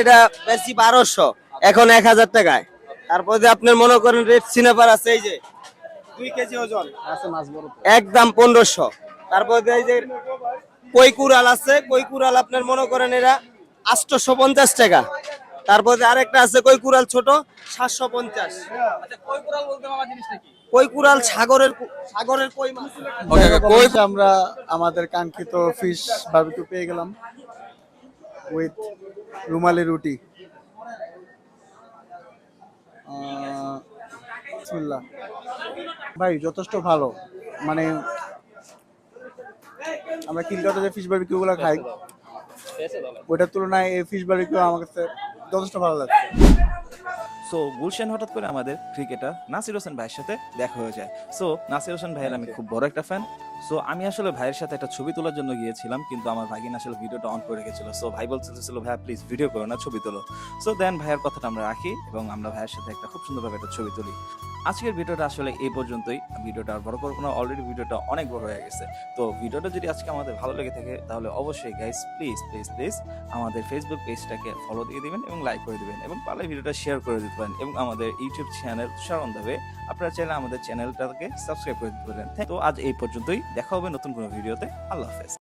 এটা বেশি 1200, এখন 1000 টাকায়। তারপর যে আপনার মনে করেন রেড সিনেপার আছে, এই যে 2 কেজি ওজন আছে মাছ বড় তো। একদম 1500। তারপর যে এই যে কই কুড়াল আছে, কই কুড়াল আপনার মনে করেন এরা 850 টাকা। তারপর যে আরেকটা আছে কই কুড়াল ছোট 750। আচ্ছা, কই কোরাল বলতে মামা জিনিসটা কি? কই কুড়াল সাগরের কই মাছ। কই আমরা আমাদের কাঙ্ক্ষিত ফিশ বারবিকিউ পেয়ে গেলাম উইথ রুমালি রুটি। বিসমিল্লাহ। ভাই যথেষ্ট ভালো, মানে আমরা কিলকাটা যে ফিশ বারবিকিউ গুলো খাই ওইটার তুলনায় এই ফিশ বারবিকিউ আমার কাছে যথেষ্ট ভালো লাগছে। সো গুলশান হঠাৎ করে আমাদের ক্রিকেটার নাসির হোসেন ভাইয়ের সাথে দেখা হয়ে যায়। সো নাসির হোসেন ভাইয়ের আমি খুব বড় একটা ফ্যান। সো আমি আসলে ভাইয়ের সাথে একটা ছবি তোলার জন্য গিয়েছিলাম, কিন্তু আমার ভাগিন আসলে ভিডিওটা অন করে রেখেছিল। সো ভাই বলতেছিল ভাইয়া প্লিজ ভিডিও করো না, ছবি তোলো। সো দেন ভাইয়ের কথাটা আমরা রাখি এবং আমরা ভাইয়ের সাথে একটা খুব সুন্দরভাবে একটা ছবি তুলি। আজকের ভিডিওটা আসলে এই পর্যন্তই। ভিডিওটা আর বড় করবো না, অলরেডি ভিডিওটা অনেক বড় হয়ে গেছে। তো ভিডিওটা যদি আজকে আমাদের ভালো লেগে থাকে তাহলে অবশ্যই গাইস প্লিজ প্লিজ প্লিজ আমাদের ফেসবুক পেজটাকে ফলো দিয়ে দিবেন এবং লাইক করে দিবেন এবং পারলে ভিডিওটা শেয়ার করে দিতে পারেন এবং আমাদের ইউটিউব চ্যানেল তুষার দেবে আপনারা চাইলে আমাদের চ্যানেলটাকে সাবস্ক্রাইব করে দিতে পারেন। তো আজ এই পর্যন্তই, দেখা হবে নতুন কোনো ভিডিওতে। আল্লাহ হাফেজ।